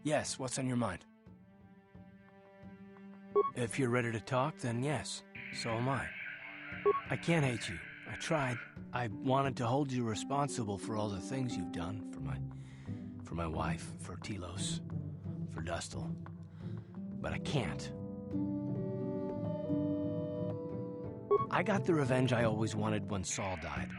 Yes, what's on your mind? If you're ready to talk, then yes, so am I. I can't hate you. I tried. I wanted to hold you responsible for all the things you've done for my wife, for Telos, for Dustil. But I can't. I got the revenge I always wanted when Saul died,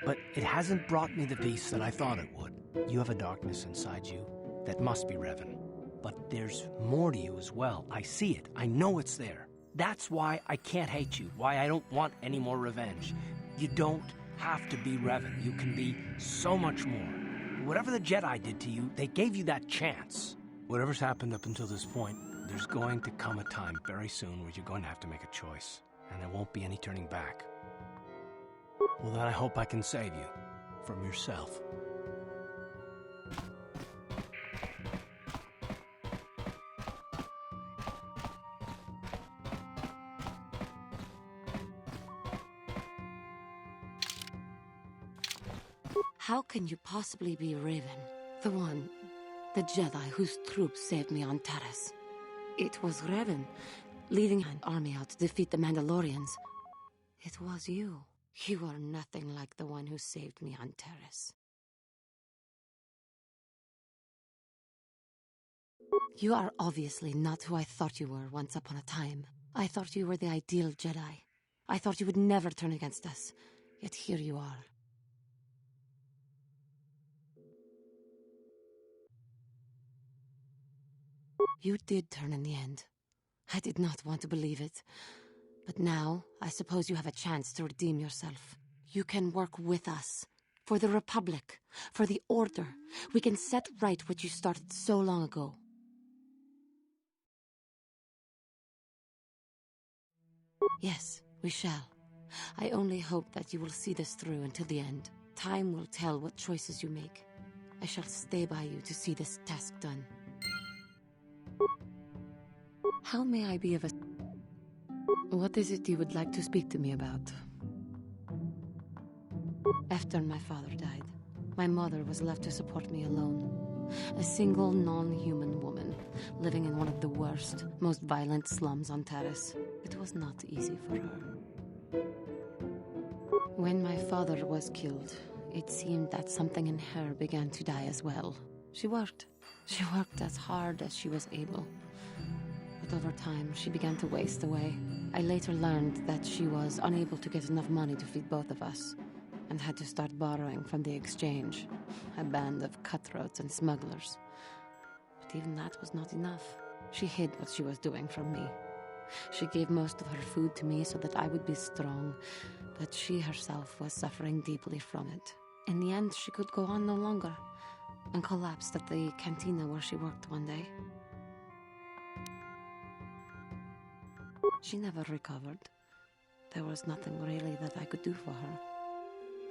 but it hasn't brought me the peace that I thought it would. You have a darkness inside you that must be Revan. But there's more to you as well. I see it. I know it's there. That's why I can't hate you, why I don't want any more revenge. You don't have to be Revan. You can be so much more. Whatever the Jedi did to you, they gave you that chance. Whatever's happened up until this point, there's going to come a time very soon where you're going to have to make a choice, and there won't be any turning back. Well, then I hope I can save you from yourself. How can you possibly be Raven? The Jedi whose troops saved me on Taris. It was Raven, leading an army out to defeat the Mandalorians. It was you. You are nothing like the one who saved me on Taris. You are obviously not who I thought you were once upon a time. I thought you were the ideal Jedi. I thought you would never turn against us. Yet here you are. You did turn in the end. I did not want to believe it. But now, I suppose you have a chance to redeem yourself. You can work with us. For the Republic. For the Order. We can set right what you started so long ago. Yes, we shall. I only hope that you will see this through until the end. Time will tell what choices you make. I shall stay by you to see this task done. How may I be of What is it you would like to speak to me about? After my father died, my mother was left to support me alone. A single non-human woman, living in one of the worst, most violent slums on Taris. It was not easy for her. When my father was killed, it seemed that something in her began to die as well. She worked. She worked as hard as she was able. But over time, she began to waste away. I later learned that she was unable to get enough money to feed both of us, and had to start borrowing from the exchange, a band of cutthroats and smugglers. But even that was not enough. She hid what she was doing from me. She gave most of her food to me so that I would be strong, but she herself was suffering deeply from it. In the end, she could go on no longer, and collapsed at the cantina where she worked one day. She never recovered. There was nothing really that I could do for her.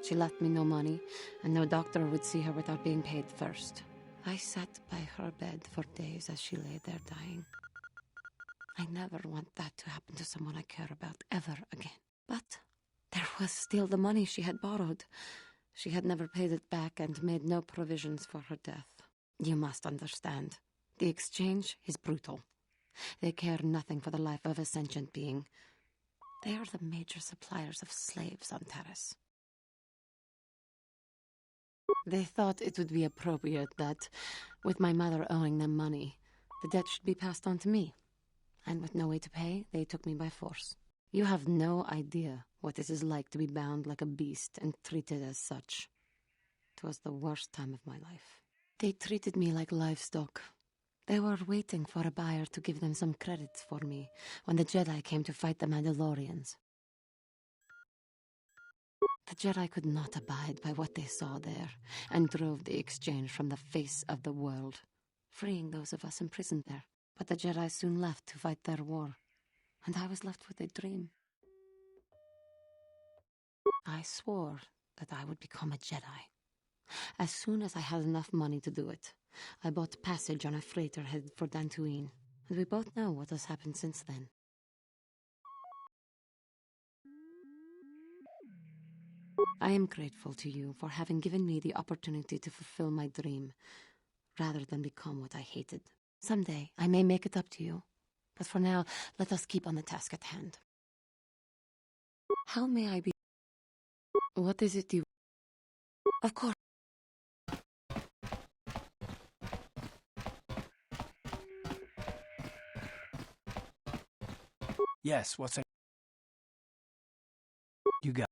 She left me no money, and no doctor would see her without being paid first. I sat by her bed for days as she lay there dying. I never want that to happen to someone I care about ever again. But there was still the money she had borrowed. She had never paid it back and made no provisions for her death. You must understand. The exchange is brutal. They care nothing for the life of a sentient being. They are the major suppliers of slaves on Taris. They thought it would be appropriate that, with my mother owing them money, the debt should be passed on to me. And with no way to pay, they took me by force. You have no idea what it is like to be bound like a beast and treated as such. It was the worst time of my life. They treated me like livestock. They were waiting for a buyer to give them some credit for me when the Jedi came to fight the Mandalorians. The Jedi could not abide by what they saw there, and drove the exchange from the face of the world, freeing those of us imprisoned there. But the Jedi soon left to fight their war, and I was left with a dream. I swore that I would become a Jedi. As soon as I had enough money to do it, I bought passage on a freighter headed for Dantooine, and we both know what has happened since then. I am grateful to you for having given me the opportunity to fulfill my dream, rather than become what I hated. Someday, I may make it up to you. But for now, let us keep on the task at hand. How may I be? What is it you... Of course. Yes, what's it? You got...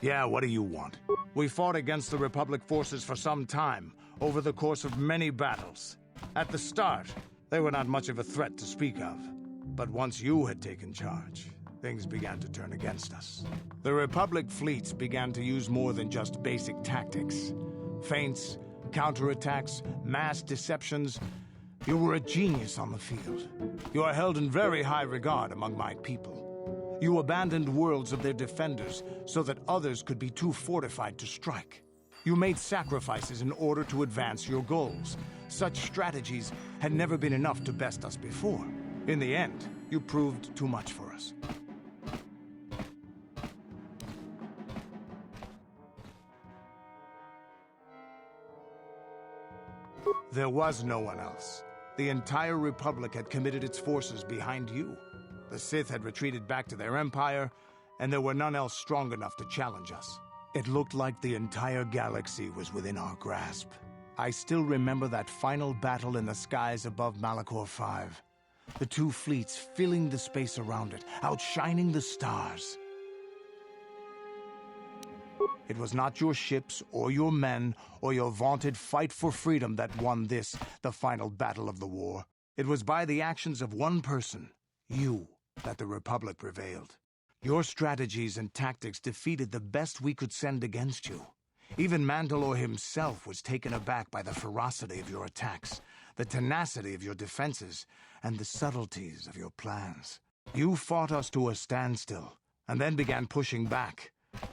Yeah, what do you want? We fought against the Republic forces for some time, over the course of many battles. At the start, they were not much of a threat to speak of. But once you had taken charge, things began to turn against us. The Republic fleets began to use more than just basic tactics. Feints, counterattacks, mass deceptions. You were a genius on the field. You are held in very high regard among my people. You abandoned worlds of their defenders so that others could be too fortified to strike. You made sacrifices in order to advance your goals. Such strategies had never been enough to best us before. In the end, you proved too much for us. There was no one else. The entire Republic had committed its forces behind you. The Sith had retreated back to their empire, and there were none else strong enough to challenge us. It looked like the entire galaxy was within our grasp. I still remember that final battle in the skies above Malachor 5. The two fleets filling the space around it, outshining the stars. It was not your ships, or your men, or your vaunted fight for freedom that won this, the final battle of the war. It was by the actions of one person, you, that the Republic prevailed. Your strategies and tactics defeated the best we could send against you. Even Mandalore himself was taken aback by the ferocity of your attacks, the tenacity of your defenses, and the subtleties of your plans. You fought us to a standstill, and then began pushing back.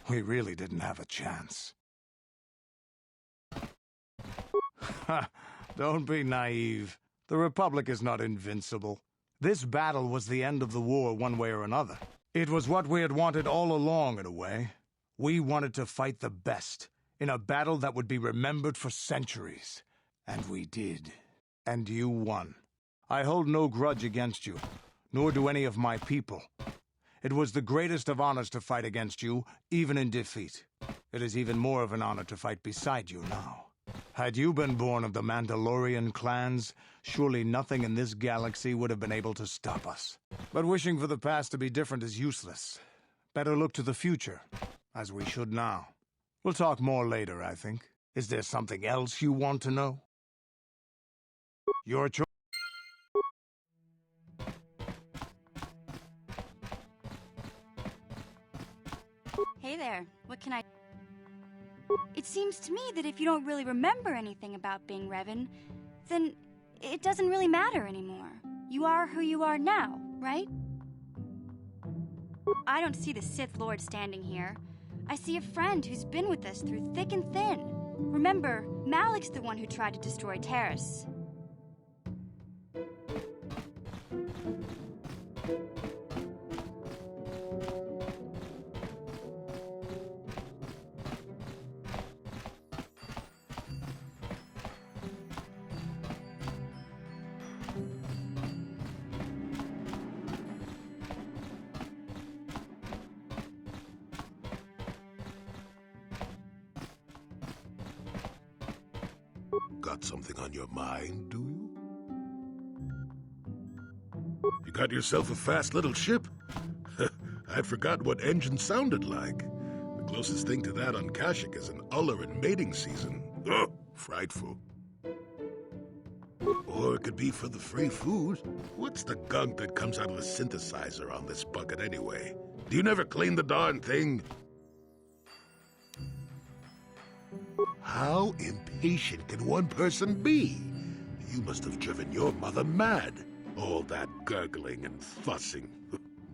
We really didn't have a chance. Ha! Don't be naive. The Republic is not invincible. This battle was the end of the war one way or another. It was what we had wanted all along, in a way. We wanted to fight the best, in a battle that would be remembered for centuries. And we did. And you won. I hold no grudge against you, nor do any of my people. It was the greatest of honors to fight against you, even in defeat. It is even more of an honor to fight beside you now. Had you been born of the Mandalorian clans, surely nothing in this galaxy would have been able to stop us. But wishing for the past to be different is useless. Better look to the future, as we should now. We'll talk more later, I think. Is there something else you want to know? Your choice. Hey there, what can I... It seems to me that if you don't really remember anything about being Revan, then it doesn't really matter anymore. You are who you are now, right? I don't see the Sith Lord standing here. I see a friend who's been with us through thick and thin. Remember, Malik's the one who tried to destroy Taris. Got something on your mind, do you? You got yourself a fast little ship? I'd forgotten what engine sounded like. The closest thing to that on Kashyyyk is an Uller in mating season. Oh, frightful. Or it could be for the free food. What's the gunk that comes out of the synthesizer on this bucket anyway? Do you never clean the darn thing? How impatient can one person be? You must have driven your mother mad. All that gurgling and fussing.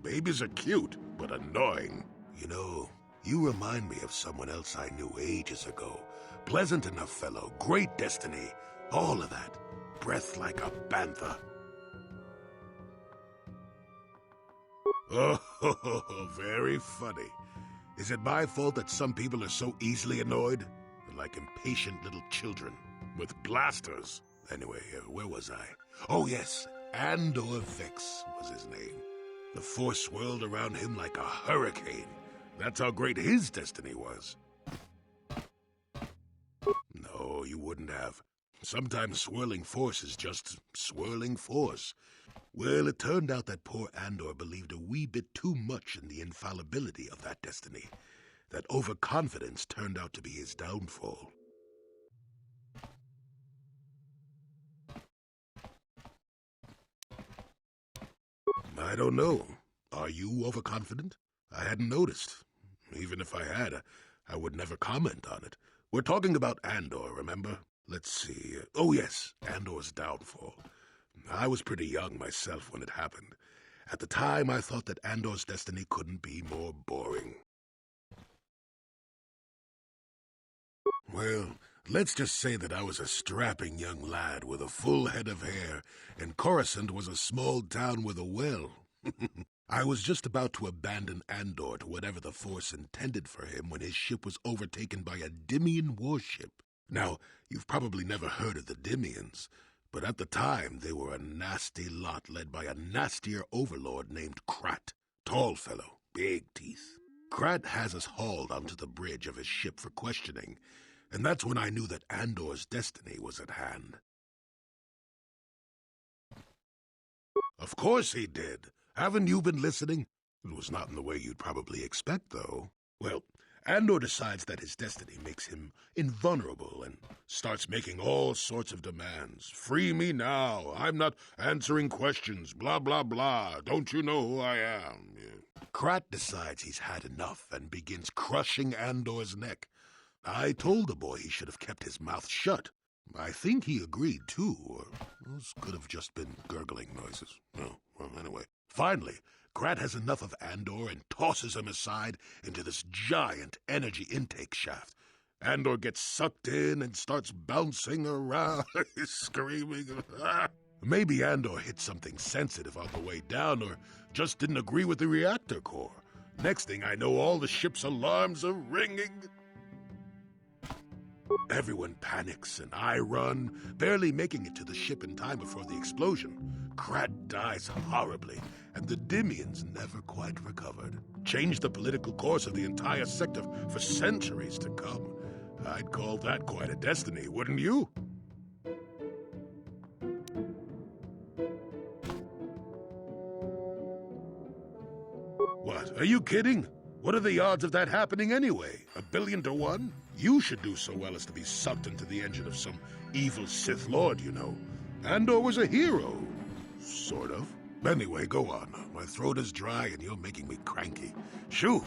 Babies are cute, but annoying. You know, you remind me of someone else I knew ages ago, Pleasant enough fellow, great destiny, all of that. Breath like a bantha. Oh, very funny. Is it my fault that some people are so easily annoyed? They're like impatient little children with blasters. Anyway, where was I? Oh yes, Andor Vex was his name. The Force swirled around him like a hurricane. That's how great his destiny was. No, you wouldn't have. Sometimes swirling force is just swirling force. Well, it turned out that poor Andor believed a wee bit too much in the infallibility of that destiny. That overconfidence turned out to be his downfall. I don't know. Are you overconfident? I hadn't noticed. Even if I had, I would never comment on it. We're talking about Andor, remember? Let's see. Oh yes, Andor's downfall. I was pretty young myself when it happened. At the time, I thought that Andor's destiny couldn't be more boring. Well, let's just say that I was a strapping young lad with a full head of hair, and Coruscant was a small town with a well. I was just about to abandon Andor to whatever the Force intended for him when his ship was overtaken by a Dimian warship. Now, you've probably never heard of the Dimians, but at the time they were a nasty lot led by a nastier overlord named Krat. Tall fellow, big teeth. Krat has us hauled onto the bridge of his ship for questioning, and that's when I knew that Andor's destiny was at hand. Of course he did. Haven't you been listening? It was not in the way you'd probably expect, though. Well, Andor decides that his destiny makes him invulnerable and starts making all sorts of demands. Free me now. I'm not answering questions. Blah, blah, blah. Don't you know who I am? Krat decides he's had enough and begins crushing Andor's neck. I told the boy he should have kept his mouth shut. I think he agreed, too, or those could have just been gurgling noises. Oh, well, anyway. Finally, Krat has enough of Andor and tosses him aside into this giant energy intake shaft. Andor gets sucked in and starts bouncing around, screaming. Maybe Andor hit something sensitive on the way down, or just didn't agree with the reactor core. Next thing I know, all the ship's alarms are ringing. Everyone panics, and I run, barely making it to the ship in time before the explosion. Krat dies horribly, and the Dimians never quite recovered. Changed the political course of the entire sector for centuries to come. I'd call that quite a destiny, wouldn't you? What, are you kidding? What are the odds of that happening anyway? 1,000,000,000 to 1? You should do so well as to be sucked into the engine of some evil Sith Lord, you know. Andor was a hero. Sort of. Anyway, go on. My throat is dry and you're making me cranky. Shoo!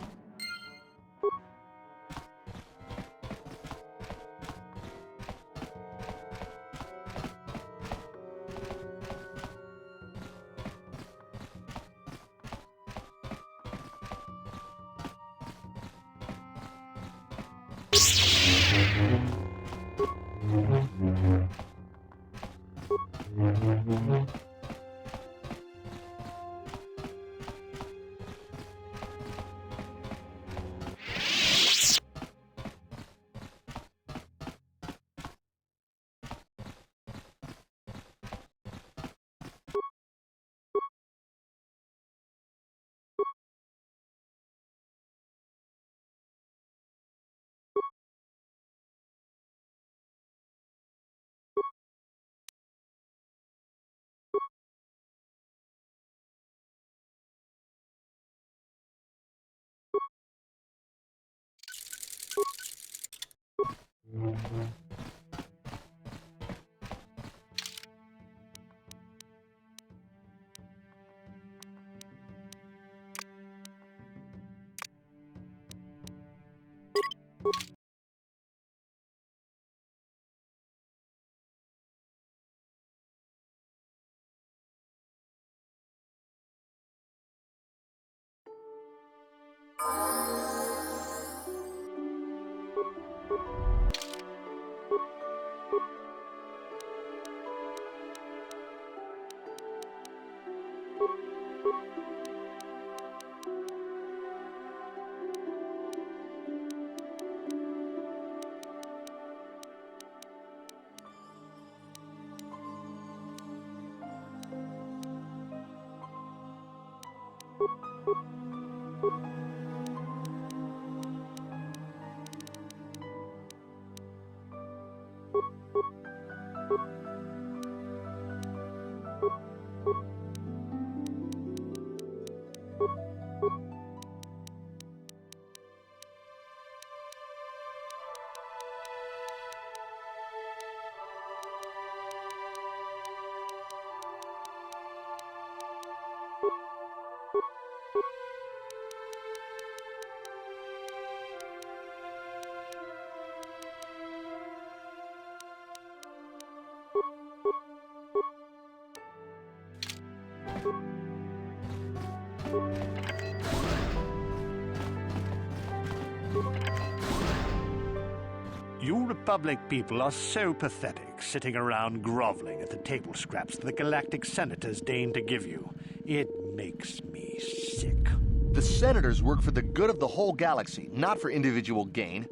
You Republic people are so pathetic, sitting around groveling at the table scraps the galactic senators deign to give you. It makes me sick. The senators work for the good of the whole galaxy, not for individual gain.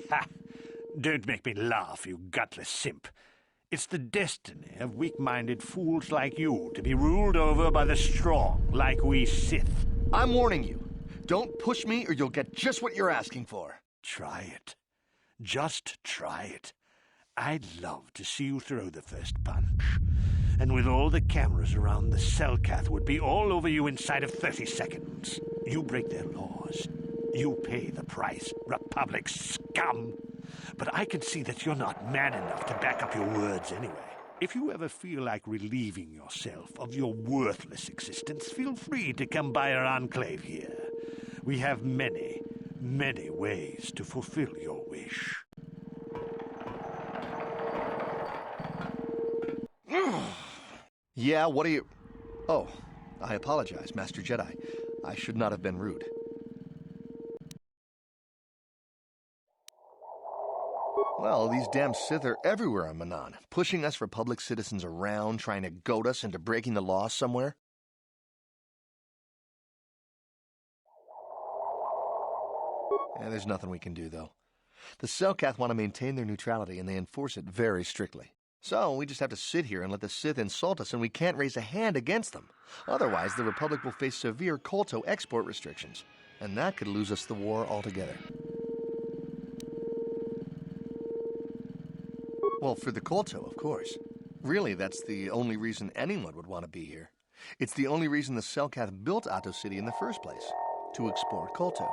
Ha! Don't make me laugh, you gutless simp. It's the destiny of weak-minded fools like you to be ruled over by the strong, like we Sith. I'm warning you. Don't push me or you'll get just what you're asking for. Try it. Just try it. I'd love to see you throw the first punch. And with all the cameras around, the Selkath would be all over you inside of 30 seconds. You break their laws. You pay the price, Republic scum. But I can see that you're not man enough to back up your words anyway. If you ever feel like relieving yourself of your worthless existence, feel free to come by our enclave here. We have many, many ways to fulfill your wish. Yeah, what are you... Oh, I apologize, Master Jedi. I should not have been rude. Well, these damn Sith are everywhere on Manan, pushing us Republic citizens around, trying to goad us into breaking the law somewhere. There's nothing we can do, though. The Selkath want to maintain their neutrality, and they enforce it very strictly. So we just have to sit here and let the Sith insult us, and we can't raise a hand against them. Otherwise, the Republic will face severe Kolto export restrictions, and that could lose us the war altogether. Well, for the Kolto, of course. Really, that's the only reason anyone would want to be here. It's the only reason the Selkath built Ahto City in the first place, to export Kolto.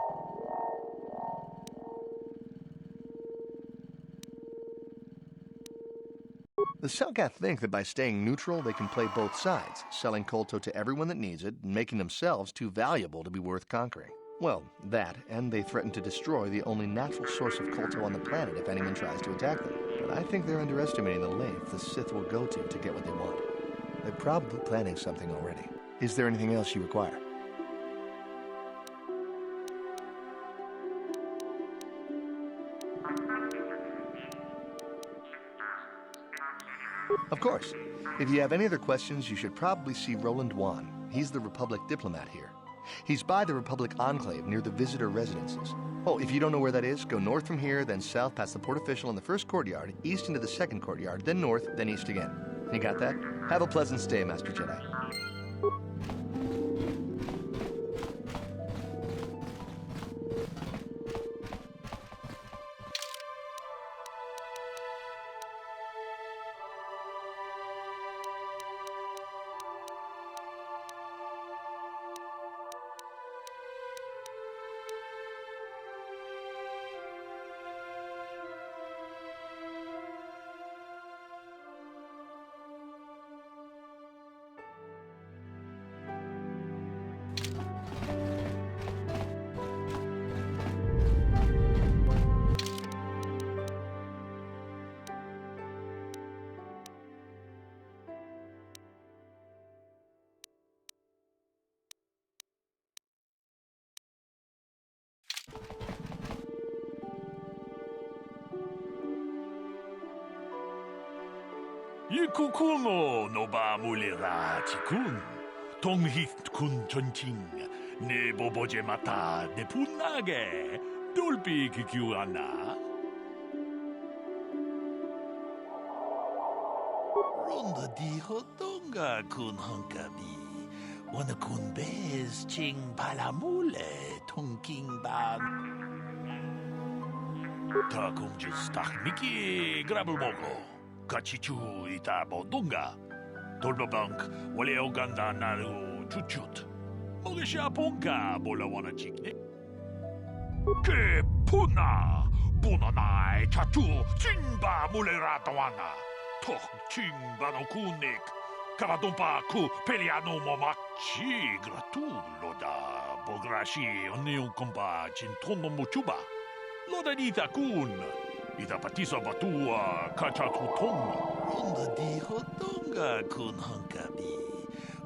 The Selkath think that by staying neutral, they can play both sides, selling Kolto to everyone that needs it, and making themselves too valuable to be worth conquering. Well, that, and they threaten to destroy the only natural source of Kolto on the planet if anyone tries to attack them. But I think they're underestimating the length the Sith will go to get what they want. They're probably planning something already. Is there anything else you require? Of course. If you have any other questions, you should probably see Roland Wan. He's the Republic diplomat here. He's by the Republic Enclave near the visitor residences. Oh, if you don't know where that is, go north from here, then south past the port official in the first courtyard, east into the second courtyard, then north, then east again. You got that? Have a pleasant stay, Master Jedi. Yikukuno no ba mulira tikun. Tonghit kun chonching. Ne boboje mata de punage. Dolpi kikiwana. Ronda di hotonga kun honkabi. Wana kun bez ching palamule tonking ba. Ta kum just tak miki grabel moko. kachichu ita bodunga. Dolbabank wale oganda naru chuchut. Mogisha ponka bola wana chikne. Ke puna bunanai chachu chimba mulera tawana. Tok chimba no kunik. Kavadompa ku peliano momachi gratu loda bograshi onion kompa chintono muchuba. Loda nita kun. Ita patisa batua kachatutonga. Ronda di hodonga kun hankabi.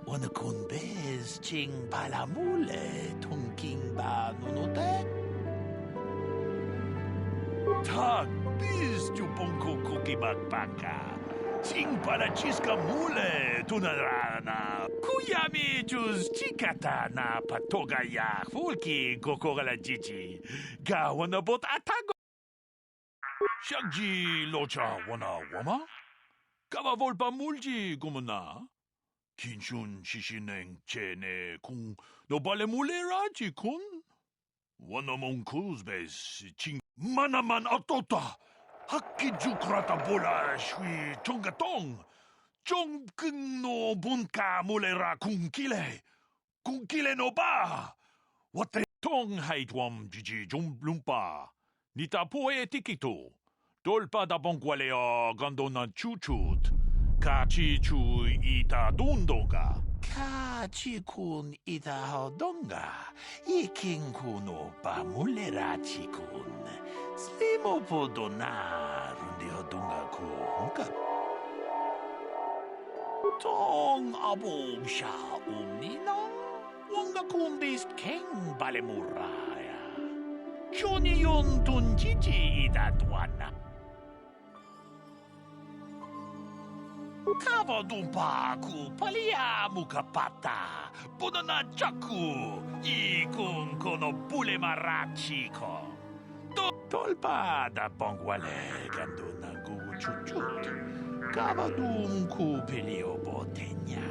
Wana kun bez ching palamule tongking ba nunote. Tak bis jubonko koki bakbaka. Ching palachiska mule tunarana. Kuyami juz chikata na patoga ya fulki kokora jiji. Ga wana bot atago. Shagji locha wana wama? Kava volpa mulji gumana? Kinshun shishineng chene kung no bale mulera kun? Wana mong kuzbes ching manaman atota. Hakki jukrata bola shui chongatong. Chong no bunka mulera kungkile. Kungkile no ba. Wate tong haitwam jiji lumpa. Nita poe tikito. Dolpa da bonkwalea gandona chuchut. Kachi chu ita dundonga. Kachi kun ita hodonga. Iking kuno ba mulera chikun. Slimo podona rundi hodonga ku honka. Tong abom sha umnina. Wanga kun bist keng balemuraya. Johnny yon tunjiji ida dwana. Kavadumpa ku palia mukapata. Bunana jaku. Ikun kono bule marachiko. Tolpa da bongwale ganduna gu chuchut. Kavadum ku pelio botenya.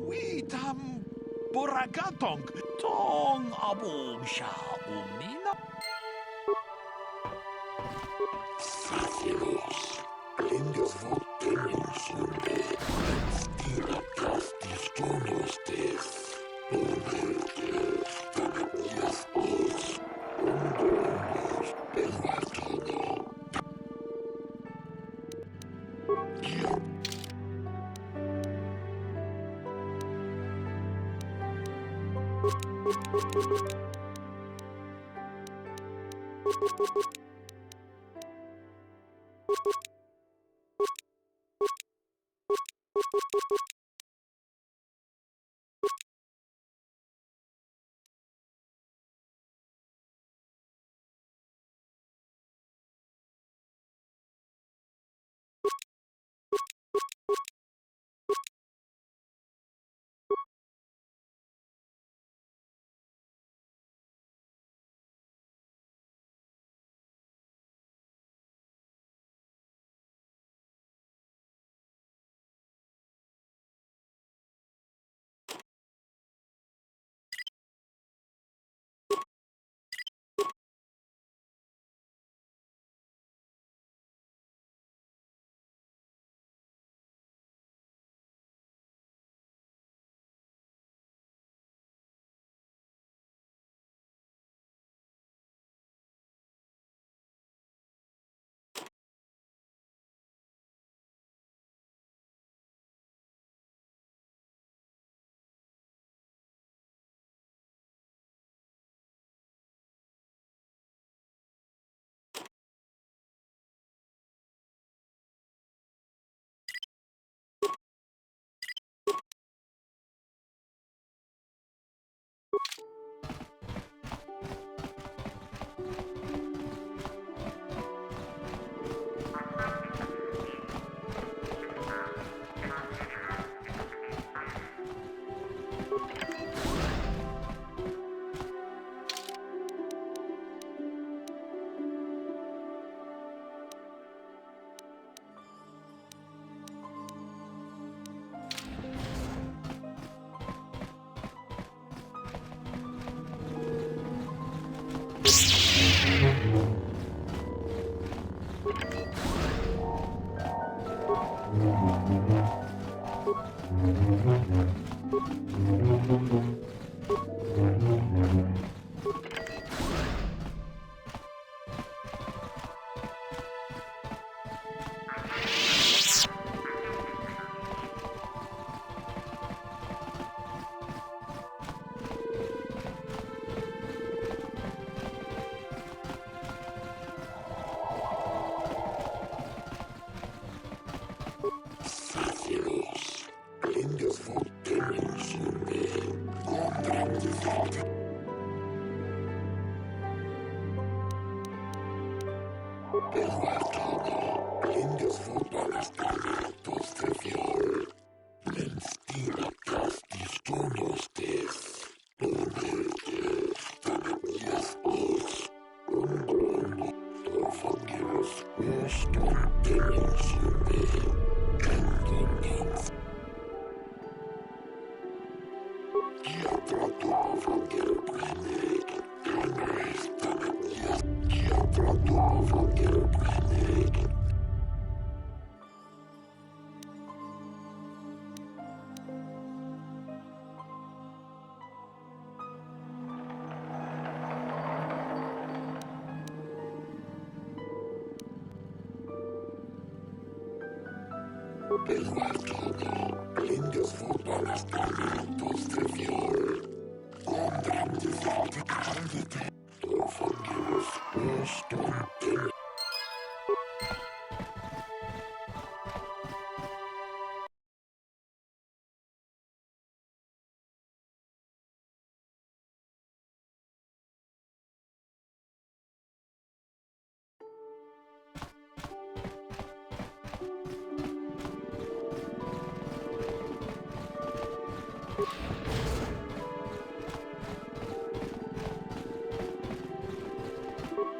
Witam boragatong tong abum sha umnina.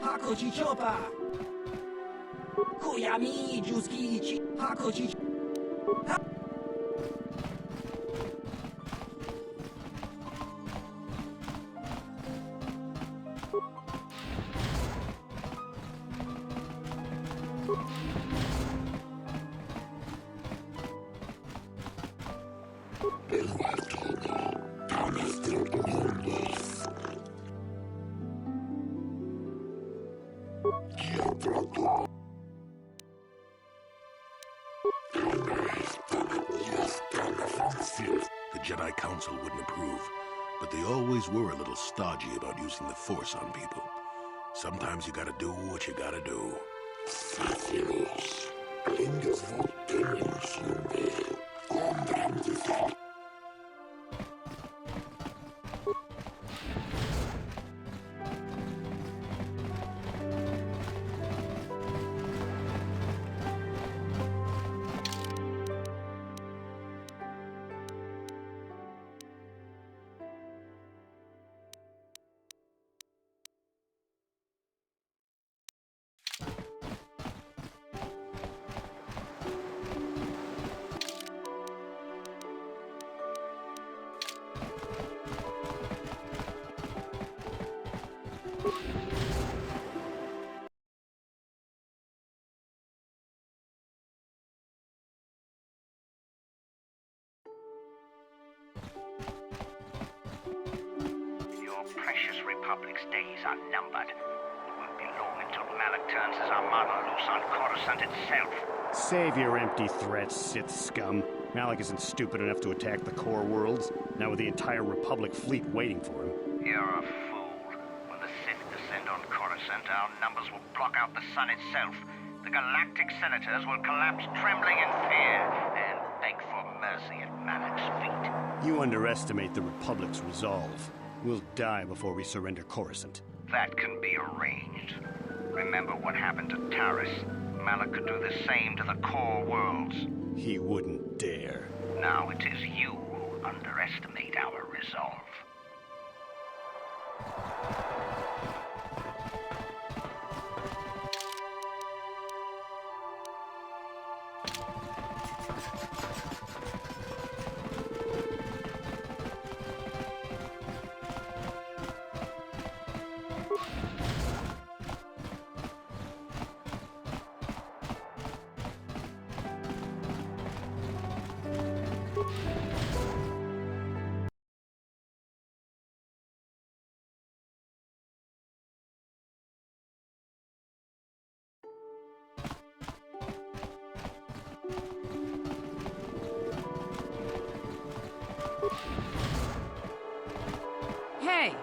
Hakochi Chopa! Koyami Juski Hakochi. The Jedi Council wouldn't approve, but they always were a little stodgy about using the Force on people. Sometimes you gotta do what you gotta do. Your precious Republic's days are numbered. It won't be long until Malak turns his armada loose on Coruscant itself. Save your empty threats, Sith scum. Malak isn't stupid enough to attack the core worlds, now with the entire Republic fleet waiting for him. You're a fool. When the Sith descend on Coruscant, our numbers will block out the sun itself. The galactic senators will collapse trembling in fear and beg for mercy at Malak's feet. You underestimate the Republic's resolve. We'll die before we surrender Coruscant. That can be arranged. Remember what happened to Taris. Malak could do the same to the core worlds. He wouldn't dare. Now it is you who underestimate our resolve. Hey,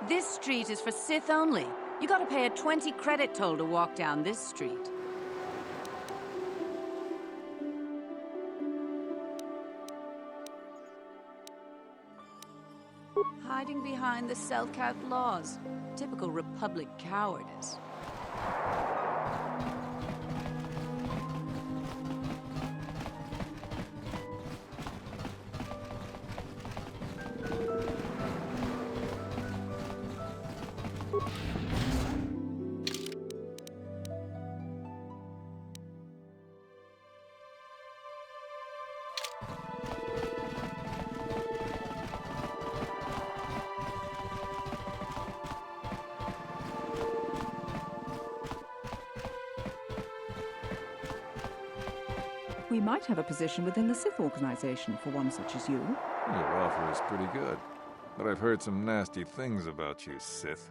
this street is for Sith only. You gotta pay a 20 credit toll to walk down this street. Hiding behind the Selkath laws. Typical Republic cowardice. We might have a position within the Sith organization for one such as you. Your offer is pretty good, but I've heard some nasty things about you, Sith.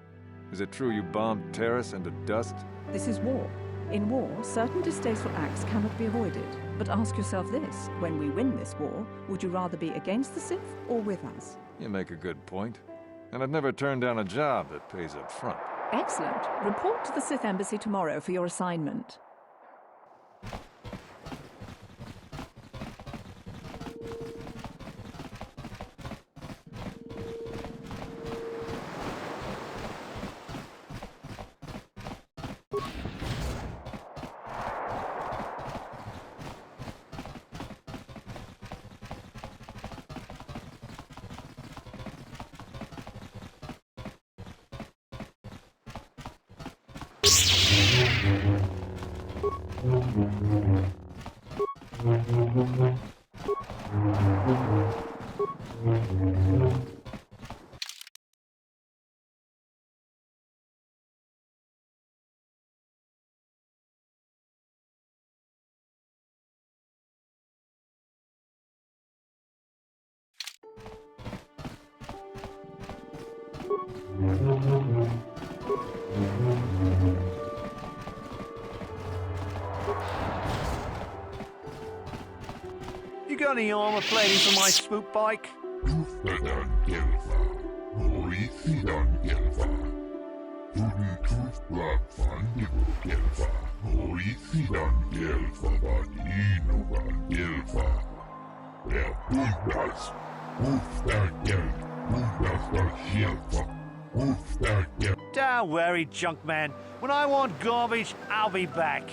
Is it true you bombed Terrace into dust? This is war. In war, certain distasteful acts cannot be avoided. But ask yourself this, when we win this war, would you rather be against the Sith or with us? You make a good point. And I've never turned down a job that pays up front. Excellent. Report to the Sith Embassy tomorrow for your assignment. You got any armor plating for my swoop bike? Don't worry, Junkman. When I want garbage, I'll be back.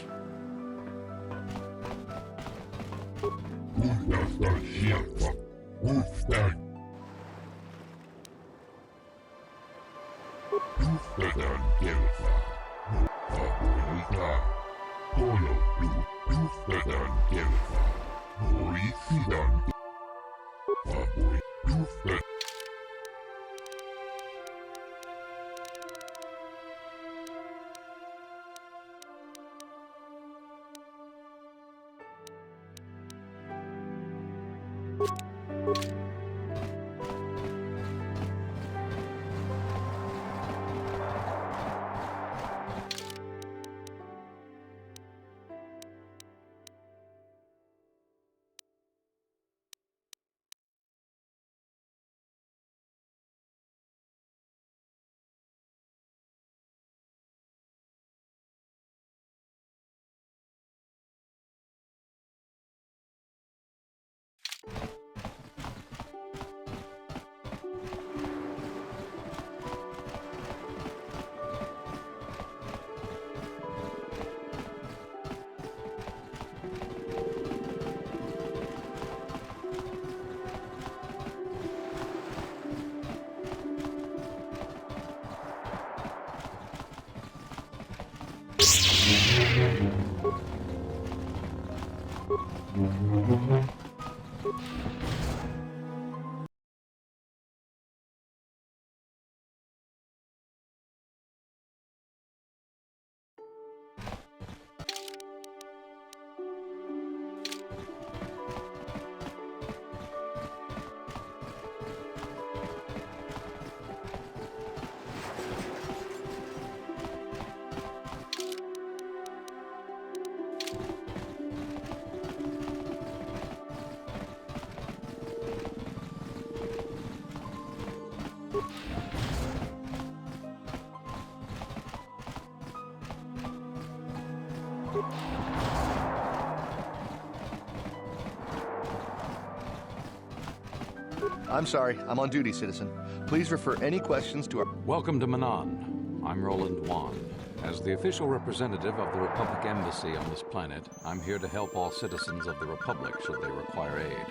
I'm sorry, I'm on duty, citizen. Please refer any questions to our... Welcome to Manan. I'm Roland Wan. As the official representative of the Republic Embassy on this planet, I'm here to help all citizens of the Republic should they require aid.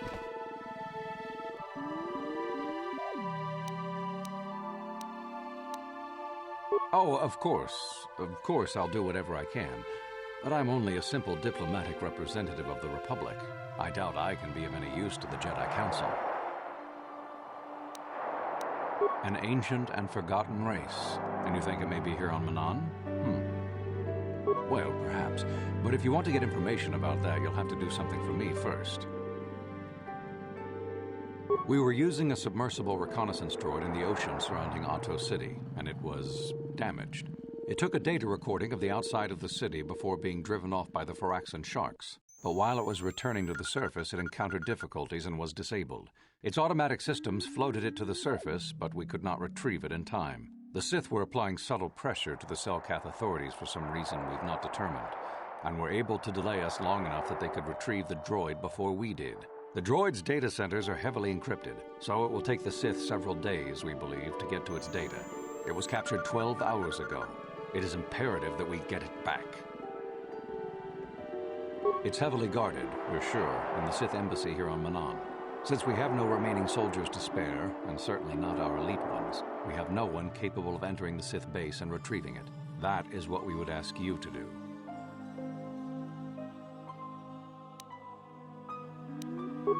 Oh, of course. Of course I'll do whatever I can. But I'm only a simple diplomatic representative of the Republic. I doubt I can be of any use to the Jedi Council. An ancient and forgotten race. And you think it may be here on Manan? Well, perhaps. But if you want to get information about that, you'll have to do something for me first. We were using a submersible reconnaissance droid in the ocean surrounding Otto City, and it was damaged. It took a data recording of the outside of the city before being driven off by the Faraxan sharks. But while it was returning to the surface, it encountered difficulties and was disabled. Its automatic systems floated it to the surface, but we could not retrieve it in time. The Sith were applying subtle pressure to the Selkath authorities for some reason we've not determined, and were able to delay us long enough that they could retrieve the droid before we did. The droid's data centers are heavily encrypted, so it will take the Sith several days, we believe, to get to its data. It was captured 12 hours ago. It is imperative that we get it back. It's heavily guarded, we're sure, in the Sith embassy here on Manan. Since we have no remaining soldiers to spare, and certainly not our elite ones, we have no one capable of entering the Sith base and retrieving it. That is what we would ask you to do.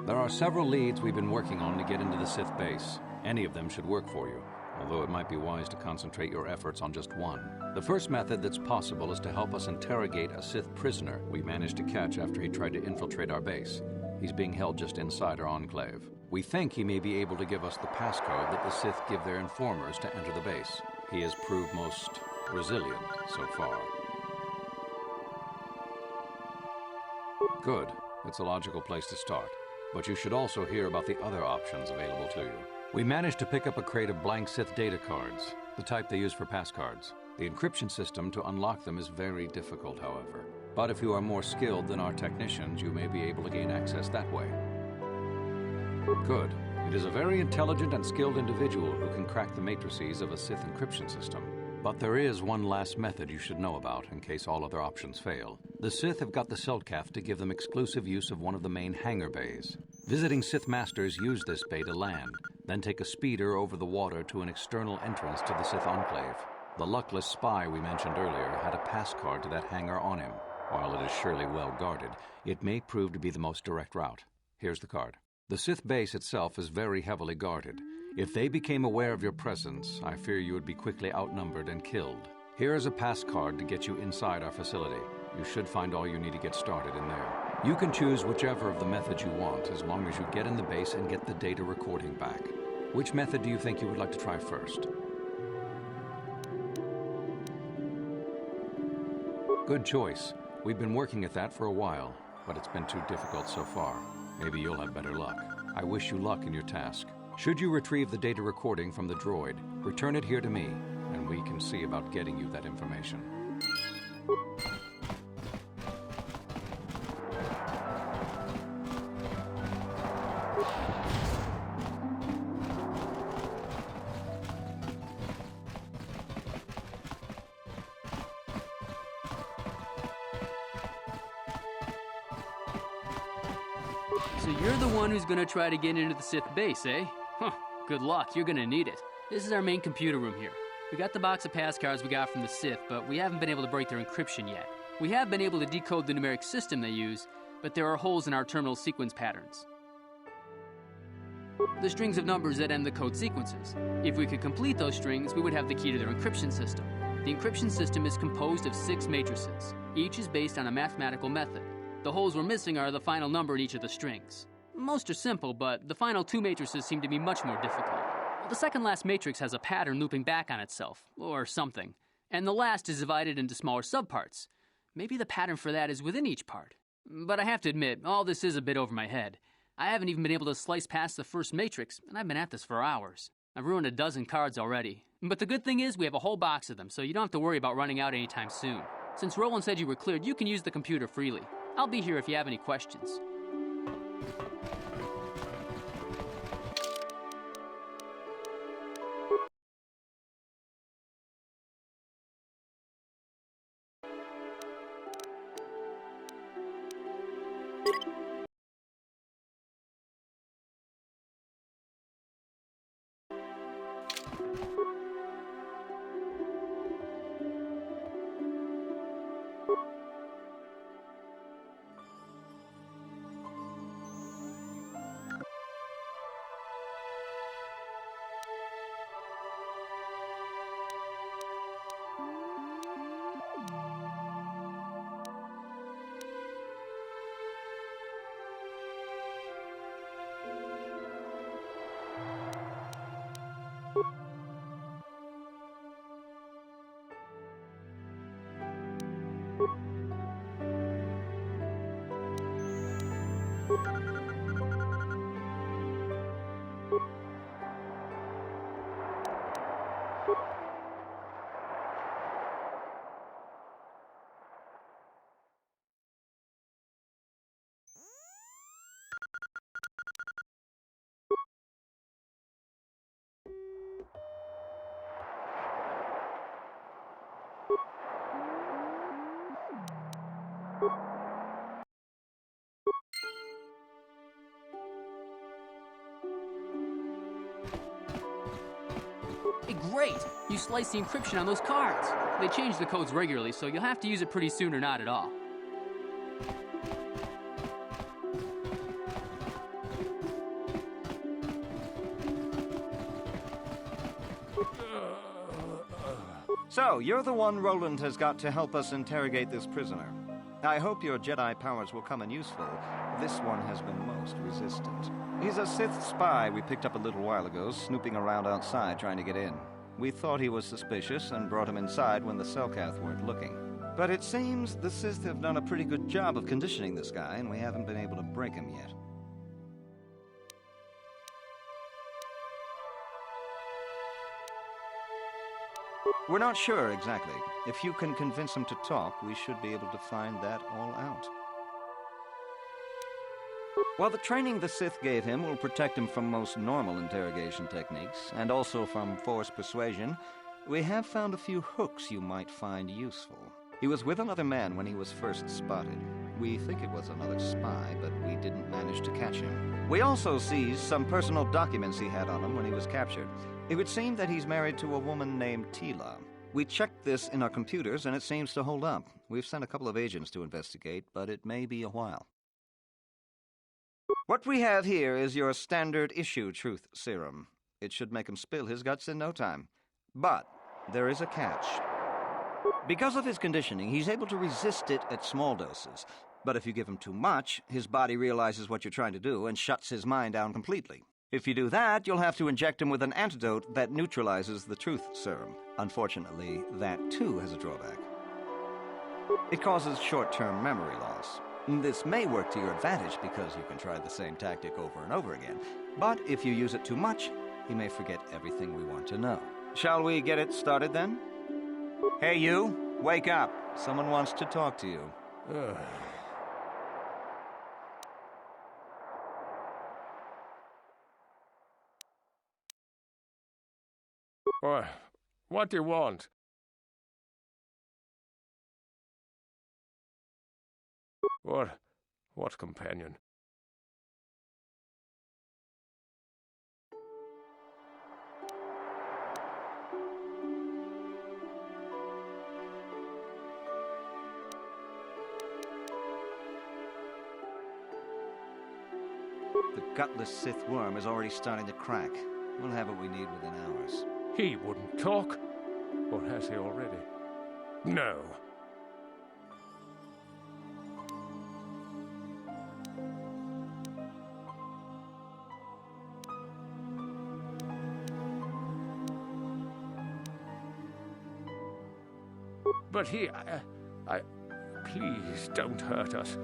There are several leads we've been working on to get into the Sith base. Any of them should work for you, although it might be wise to concentrate your efforts on just one. The first method that's possible is to help us interrogate a Sith prisoner we managed to catch after he tried to infiltrate our base. He's being held just inside our enclave. We think he may be able to give us the passcode that the Sith give their informers to enter the base. He has proved most resilient so far. Good. It's a logical place to start. But you should also hear about the other options available to you. We managed to pick up a crate of blank Sith data cards, the type they use for passcards. The encryption system to unlock them is very difficult, however. But if you are more skilled than our technicians, you may be able to gain access that way. Good. It is a very intelligent and skilled individual who can crack the matrices of a Sith encryption system. But there is one last method you should know about in case all other options fail. The Sith have got the Selkath to give them exclusive use of one of the main hangar bays. Visiting Sith masters use this bay to land, then take a speeder over the water to an external entrance to the Sith enclave. The luckless spy we mentioned earlier had a pass card to that hangar on him. While it is surely well guarded, it may prove to be the most direct route. Here's the card. The Sith base itself is very heavily guarded. If they became aware of your presence, I fear you would be quickly outnumbered and killed. Here is a pass card to get you inside our facility. You should find all you need to get started in there. You can choose whichever of the methods you want, as long as you get in the base and get the data recording back. Which method do you think you would like to try first? Good choice. We've been working at that for a while, but it's been too difficult so far. Maybe you'll have better luck. I wish you luck in your task. Should you retrieve the data recording from the droid, return it here to me, and we can see about getting you that information. So you're the one who's gonna try to get into the Sith base, eh? Huh, good luck, you're gonna need it. This is our main computer room here. We got the box of pass cards we got from the Sith, but we haven't been able to break their encryption yet. We have been able to decode the numeric system they use, but there are holes in our terminal sequence patterns. The strings of numbers that end the code sequences. If we could complete those strings, we would have the key to their encryption system. The encryption system is composed of 6 matrices. Each is based on a mathematical method. The holes we're missing are the final number in each of the strings. Most are simple, but the final 2 matrices seem to be much more difficult. The second last matrix has a pattern looping back on itself, or something. And the last is divided into smaller subparts. Maybe the pattern for that is within each part. But I have to admit, all this is a bit over my head. I haven't even been able to slice past the first matrix, and I've been at this for hours. I've ruined a dozen cards already. But the good thing is we have a whole box of them, so you don't have to worry about running out anytime soon. Since Roland said you were cleared, you can use the computer freely. I'll be here if you have any questions. Hey, great! You sliced the encryption on those cards. They change the codes regularly, so you'll have to use it pretty soon or not at all. So, you're the one Roland has got to help us interrogate this prisoner. I hope your Jedi powers will come in useful. This one has been most resistant. He's a Sith spy we picked up a little while ago, snooping around outside trying to get in. We thought he was suspicious and brought him inside when the Selkath weren't looking. But it seems the Sith have done a pretty good job of conditioning this guy, and we haven't been able to break him yet. We're not sure exactly. If you can convince him to talk, we should be able to find that all out. While the training the Sith gave him will protect him from most normal interrogation techniques, and also from forced persuasion, we have found a few hooks you might find useful. He was with another man when he was first spotted. We think it was another spy, but we didn't manage to catch him. We also seized some personal documents he had on him when he was captured. It would seem that he's married to a woman named Tila. We checked this in our computers, and it seems to hold up. We've sent a couple of agents to investigate, but it may be a while. What we have here is your standard issue truth serum. It should make him spill his guts in no time. But there is a catch. Because of his conditioning, he's able to resist it at small doses. But if you give him too much, his body realizes what you're trying to do and shuts his mind down completely. If you do that, you'll have to inject him with an antidote that neutralizes the truth serum. Unfortunately, that too has a drawback. It causes short-term memory loss. This may work to your advantage because you can try the same tactic over and over again. But if you use it too much, he may forget everything we want to know. Shall we get it started then? Hey you, wake up. Someone wants to talk to you. What do you want? What companion? The gutless Sith worm is already starting to crack. We'll have what we need within hours. He wouldn't talk. Or has he already? No. But please don't hurt us.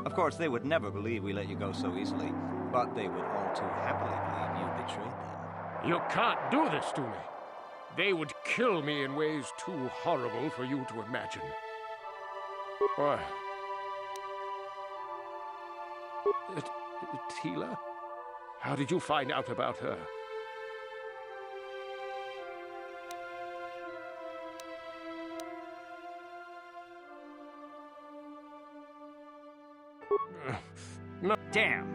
Of course, they would never believe we let you go so easily, but they would all too happily believe you betrayed them. You can't do this to me. They would kill me in ways too horrible for you to imagine. Why? Tila? How did you find out about her? No. Damn.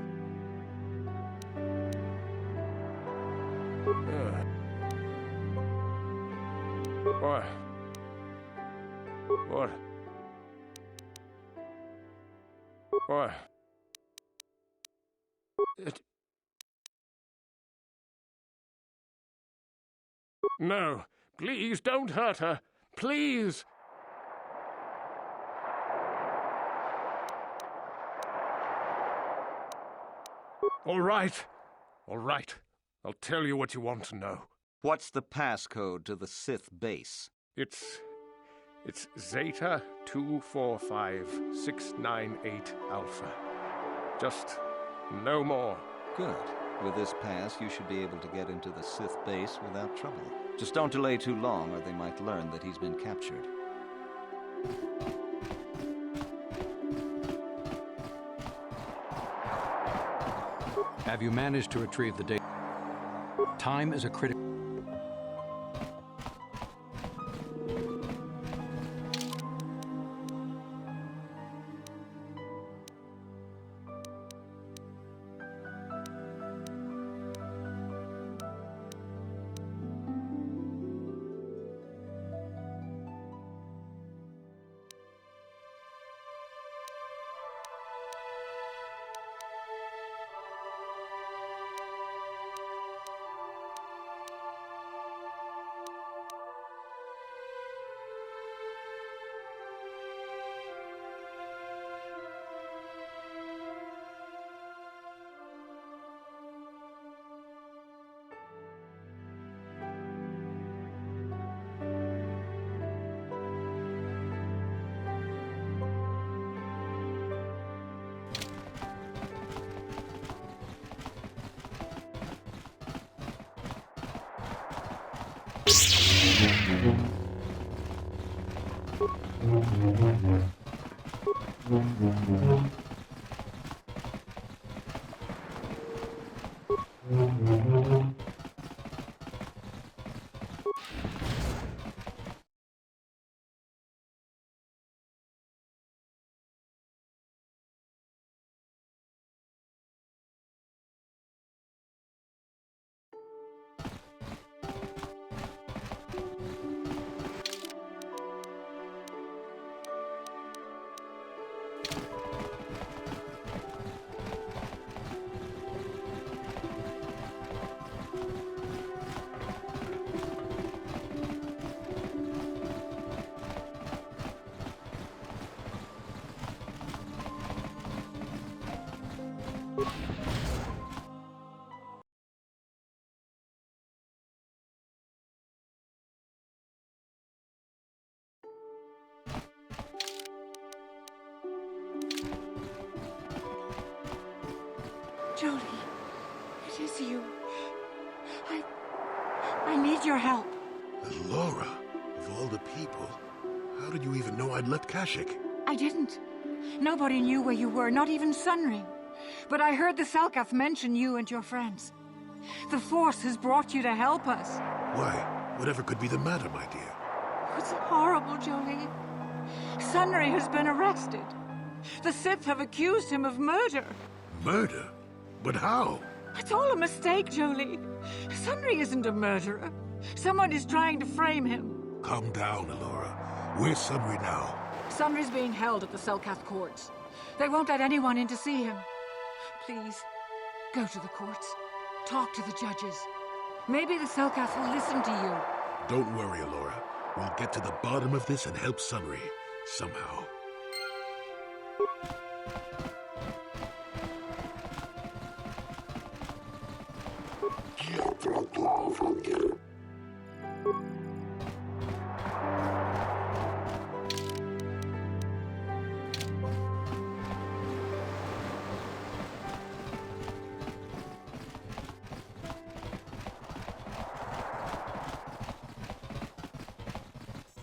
What? No, please don't hurt her. Please. All right. I'll tell you what you want to know. What's the passcode to the Sith base? It's Zeta 245698 Alpha. Just no more. Good. With this pass, you should be able to get into the Sith base without trouble. Just don't delay too long, or they might learn that he's been captured. Have you managed to retrieve the data? Time is a critical... Jodie, it is you. I need your help. Laura, of all the people, how did you even know I'd left Kashyyyk? I didn't. Nobody knew where you were, not even Sunry. But I heard the Selkath mention you and your friends. The Force has brought you to help us. Why? Whatever could be the matter, my dear? It's horrible, Jodie. Sunry has been arrested. The Sith have accused him of murder. Murder? But how? It's all a mistake, Jolie. Sunry isn't a murderer. Someone is trying to frame him. Calm down, Alora. Where's Sunry now? Sunry's being held at the Selkath courts. They won't let anyone in to see him. Please, go to the courts. Talk to the judges. Maybe the Selkath will listen to you. Don't worry, Alora. We'll get to the bottom of this and help Sunry. Somehow.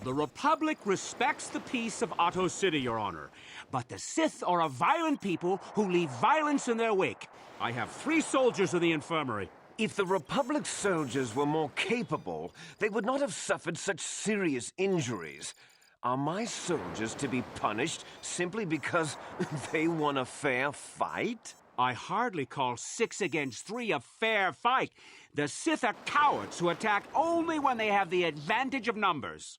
The Republic respects the peace of Otto City, Your Honor. But the Sith are a violent people who leave violence in their wake. I have 3 soldiers in the infirmary. If the Republic soldiers were more capable, they would not have suffered such serious injuries. Are my soldiers to be punished simply because they won a fair fight? I hardly call 6 against 3 a fair fight. The Sith are cowards who attack only when they have the advantage of numbers.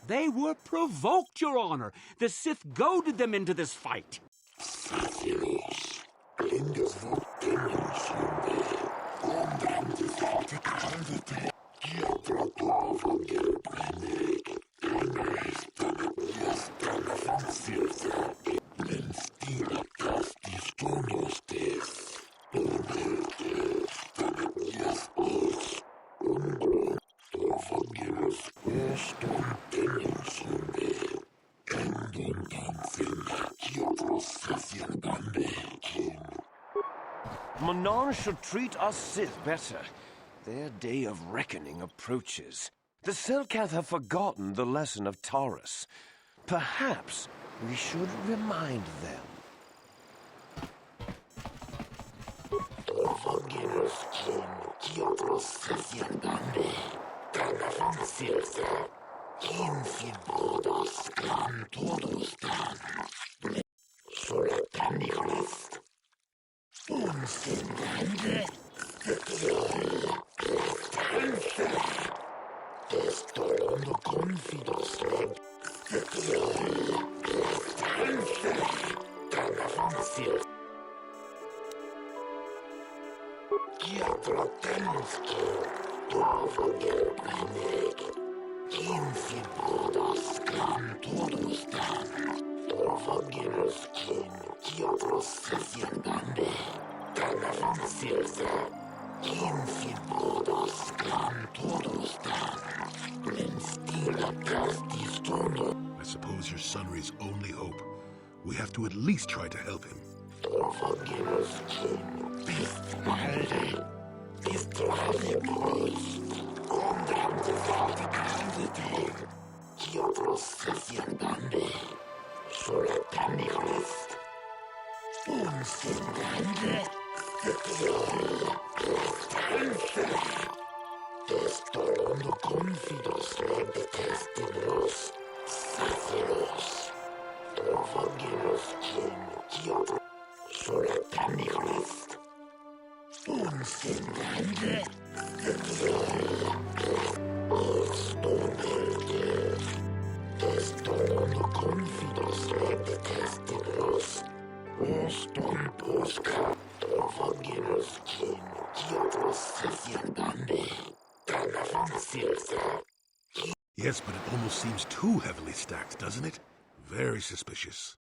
They were provoked, Your Honor. The Sith goaded them into this fight. Manon should treat us Sith better. Their day of reckoning approaches. The Selkath have forgotten the lesson of Taurus. Perhaps we should remind them. I suppose you're Sunry's only hope. We have to at least try to help him. Yes, but it almost seems too heavily stacked, doesn't it? Very suspicious.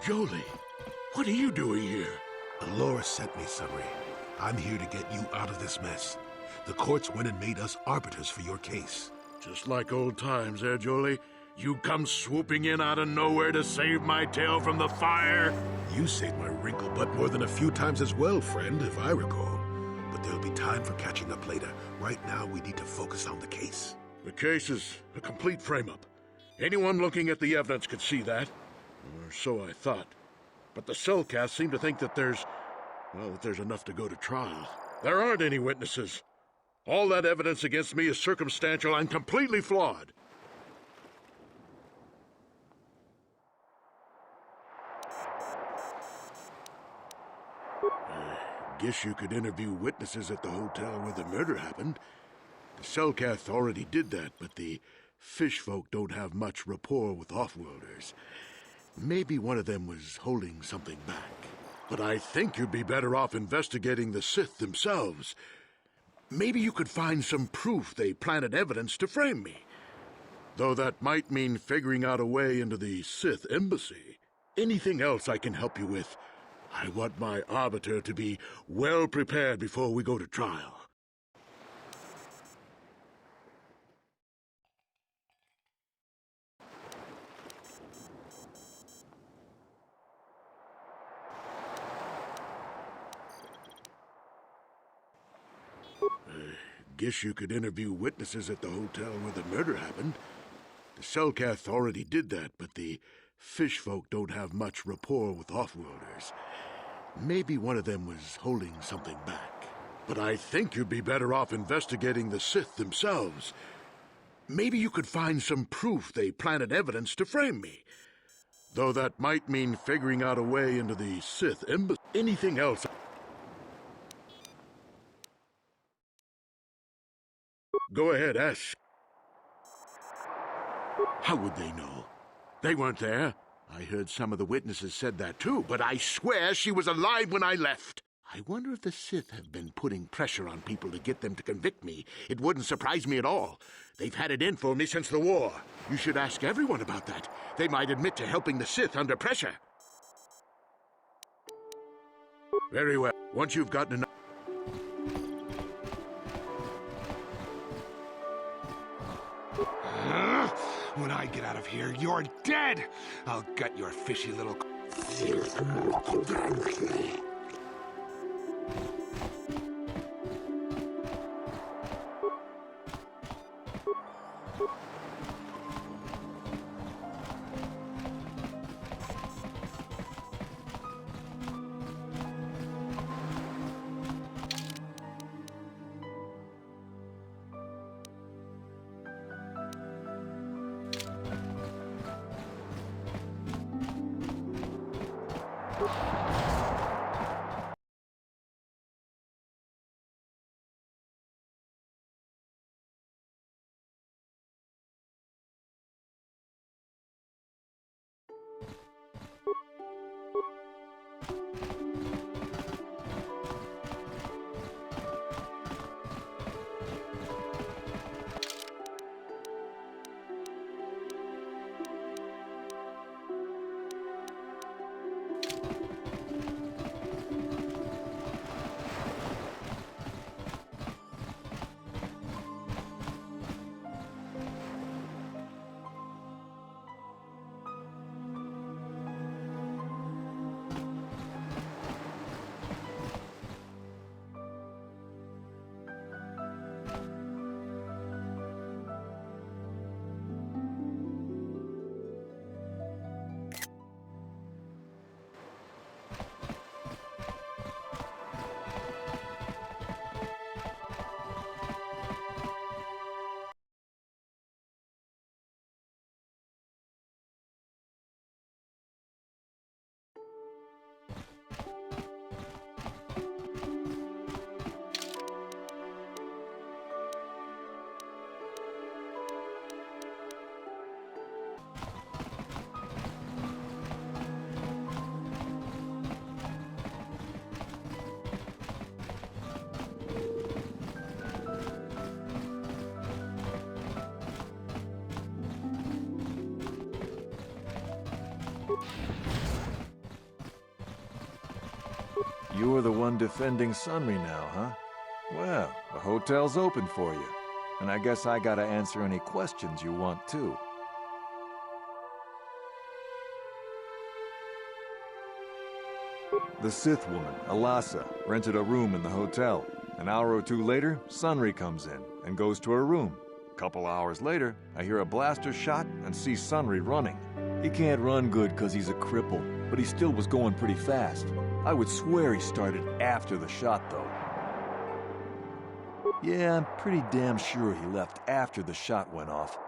Jolie, what are you doing here? Alora sent me, Sunry. I'm here to get you out of this mess. The courts went and made us arbiters for your case. Just like old times, eh, Jolie? You come swooping in out of nowhere to save my tail from the fire? You saved my wrinkle butt more than a few times as well, friend, if I recall. But there'll be time for catching up later. Right now, we need to focus on the case. The case is a complete frame-up. Anyone looking at the evidence could see that. Or so I thought. But the Selkath seem to think that there's enough to go to trial. There aren't any witnesses. All that evidence against me is circumstantial and completely flawed. Guess you could interview witnesses at the hotel where the murder happened. The Selkath already did that, but the fish folk don't have much rapport with off-worlders. Maybe one of them was holding something back. But I think you'd be better off investigating the Sith themselves. Maybe you could find some proof they planted evidence to frame me. Though that might mean figuring out a way into the Sith embassy. Anything else I can help you with? I want my arbiter to be well prepared before we go to trial. guess you could interview witnesses at the hotel where the murder happened. The Selkath already did that, but the fish folk don't have much rapport with offworlders. Maybe one of them was holding something back. But I think you'd be better off investigating the Sith themselves. Maybe you could find some proof they planted evidence to frame me. Though that might mean figuring out a way into the Sith embassy. Anything else? Go ahead, ask. How would they know? They weren't there. I heard some of the witnesses said that too, but I swear she was alive when I left. I wonder if the Sith have been putting pressure on people to get them to convict me. It wouldn't surprise me at all. They've had it in for me since the war. You should ask everyone about that. They might admit to helping the Sith under pressure. Very well. Once you've gotten enough... When I get out of here, you're dead! I'll gut your fishy little... You're the one defending Sunry now, huh? Well, the hotel's open for you. And I guess I gotta answer any questions you want, too. The Sith woman, Alasa, rented a room in the hotel. An hour or two later, Sunry comes in and goes to her room. A couple hours later, I hear a blaster shot and see Sunry running. He can't run good because he's a cripple, but he still was going pretty fast. I would swear he started after the shot, though. Yeah, I'm pretty damn sure he left after the shot went off.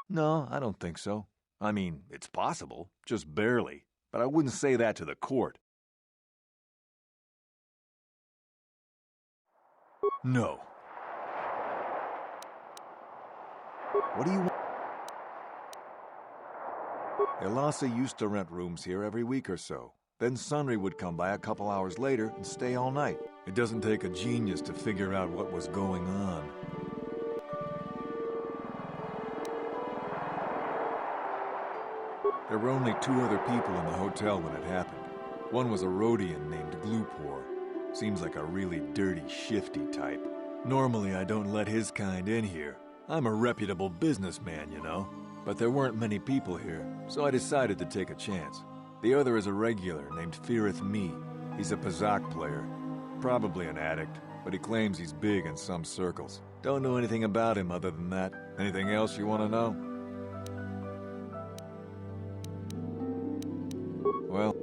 No, I don't think so. I mean, it's possible, just barely, but I wouldn't say that to the court. No. What do you want? Elasa used to rent rooms here every week or so. Then Sunry would come by a couple hours later and stay all night. It doesn't take a genius to figure out what was going on. There were only 2 other people in the hotel when it happened. One was a Rhodian named Glupor. Seems like a really dirty, shifty type. Normally I don't let his kind in here. I'm a reputable businessman, you know. But there weren't many people here, so I decided to take a chance. The other is a regular named Firith Me. He's a Pazak player. Probably an addict, but he claims he's big in some circles. Don't know anything about him other than that. Anything else you want to know? Well...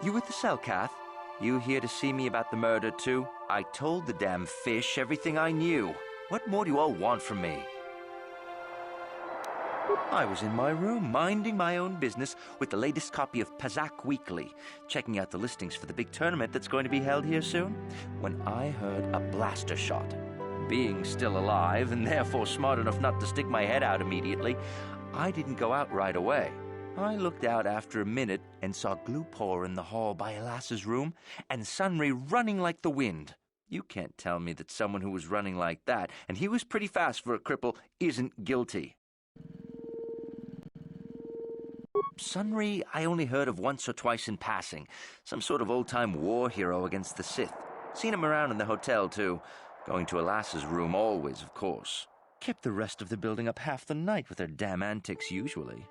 You with the Selkath? You here to see me about the murder, too? I told the damn fish everything I knew. What more do you all want from me? I was in my room, minding my own business with the latest copy of Pazak Weekly, checking out the listings for the big tournament that's going to be held here soon, when I heard a blaster shot. Being still alive, and therefore smart enough not to stick my head out immediately, I didn't go out right away. I looked out after a minute and saw Glupor in the hall by Elas's room and Sunry running like the wind. You can't tell me that someone who was running like that, and he was pretty fast for a cripple, isn't guilty. Sunry I only heard of once or twice in passing. Some sort of old-time war hero against the Sith. Seen him around in the hotel, too. Going to Elas's room always, of course. Kept the rest of the building up half the night with their damn antics usually.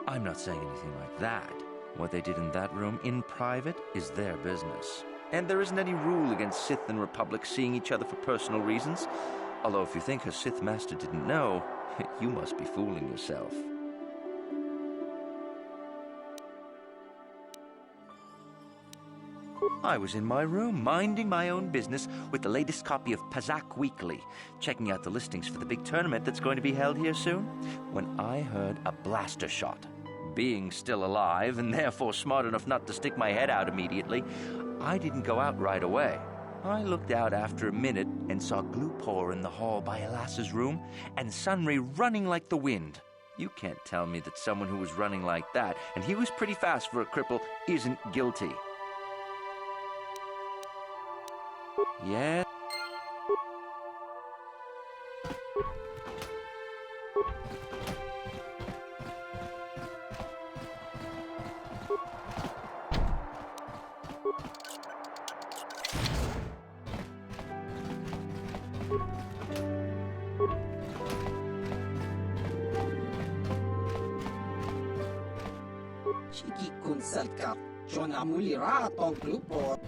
I'm not saying anything like that. What they did in that room in private is their business. And there isn't any rule against Sith and Republic seeing each other for personal reasons. Although if you think her Sith master didn't know, you must be fooling yourself. I was in my room, minding my own business with the latest copy of Pazak Weekly, checking out the listings for the big tournament that's going to be held here soon, when I heard a blaster shot. Being still alive, and therefore smart enough not to stick my head out immediately, I didn't go out right away. I looked out after a minute and saw Glupor in the hall by Elas's room and Sunry running like the wind. You can't tell me that someone who was running like that, and he was pretty fast for a cripple, isn't guilty. Yeah. Chiki kun Selkath, Jona mulira tong Glupor.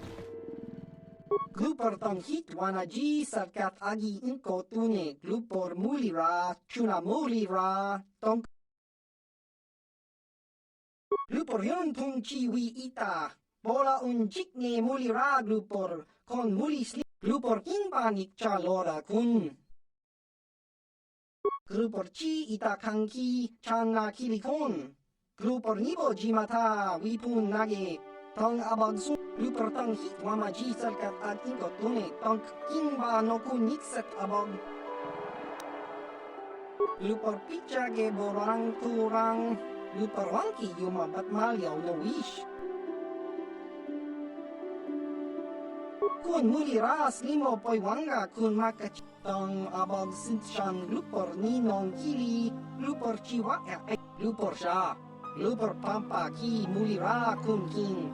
Glupor tong hit wanaji Selkath agi inko tune Glupor mulira, chuna mulira tong. Glupor yun tung chiwi ita, bola un jikne mulira Glupor, kon muli slip Glupor king panik chalora kun. Glupor chi ita kanki chana kilikon. Glupor nibo jimata wipun nage tong abagsun. Glupor tong hit wamaji Selkath ad inko tune tong kingba no kun nikset abag. Glupor pichage borang turang. Glupor wangki yuma batmalyaw no wish. Kun muli ras limo poy wanga kun makachi tong abag sintshan Glupor ninong kili. Glupor chiwa Glupor siya. Glupor pampa ki mulira kun king.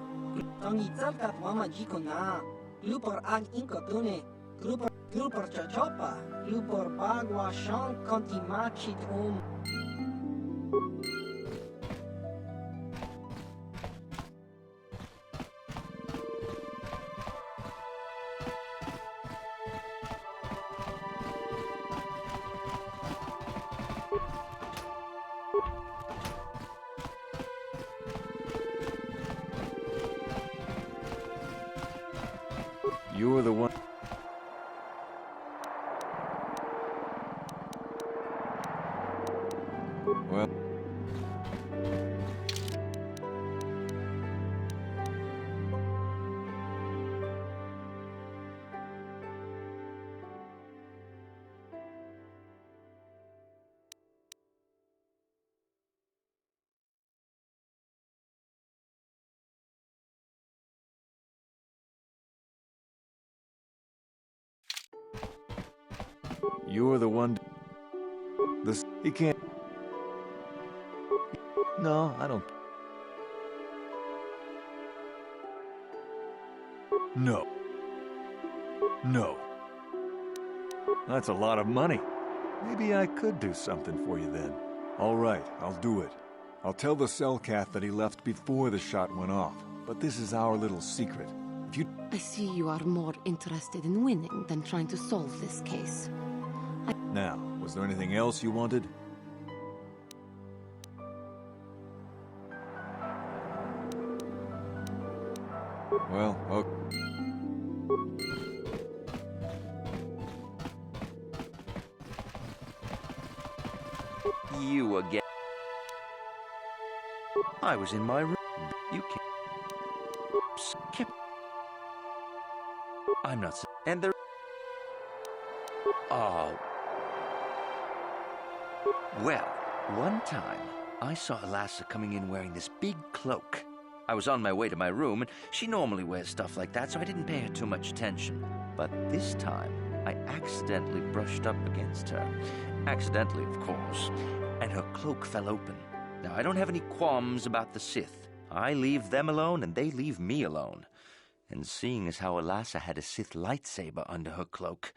Tong Selkath wamaji ko na. Glupor ag inko tune. Glupor chachopa. Glupor bagwa siyang konti machit You were the one... Well... You're the one... This... He can't... No, I don't... No. No. That's a lot of money. Maybe I could do something for you then. All right, I'll do it. I'll tell the Selkath that he left before the shot went off, but this is our little secret. If you... I see you are more interested in winning than trying to solve this case. Now, was there anything else you wanted? Well, okay. You again. I was in my room. You can't skip. I'm not. And there. Oh. Well, one time I saw Elassa coming in wearing this big cloak. I was on my way to my room, and she normally wears stuff like that, so I didn't pay her too much attention. But this time, I accidentally brushed up against her. Accidentally, of course. And her cloak fell open. Now, I don't have any qualms about the Sith. I leave them alone, and they leave me alone. And seeing as how Elassa had a Sith lightsaber under her cloak,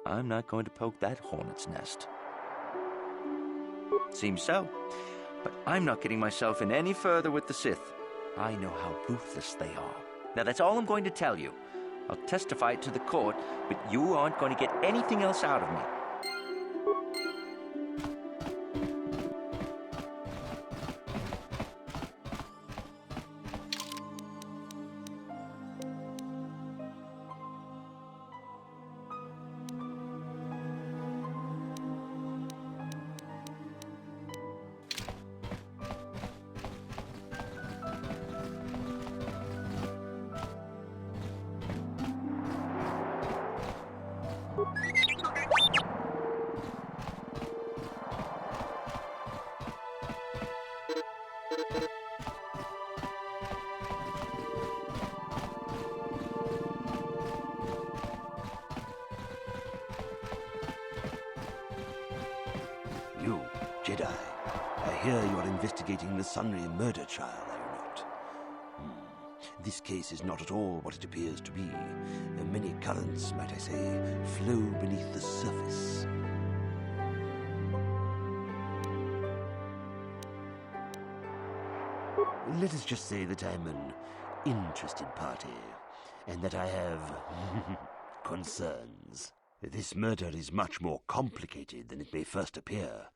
I'm not going to poke that hornet's nest. Seems so. But I'm not getting myself in any further with the Sith. I know how ruthless they are. Now, that's all I'm going to tell you. I'll testify it to the court, but you aren't going to get anything else out of me. You, Jedi, I hear you are investigating the Sunry murder trial, are you not? This case is not at all what it appears to be. Many currents, might I say, flow beneath the surface. Let us just say that I'm an interested party, and that I have concerns. This murder is much more complicated than it may first appear.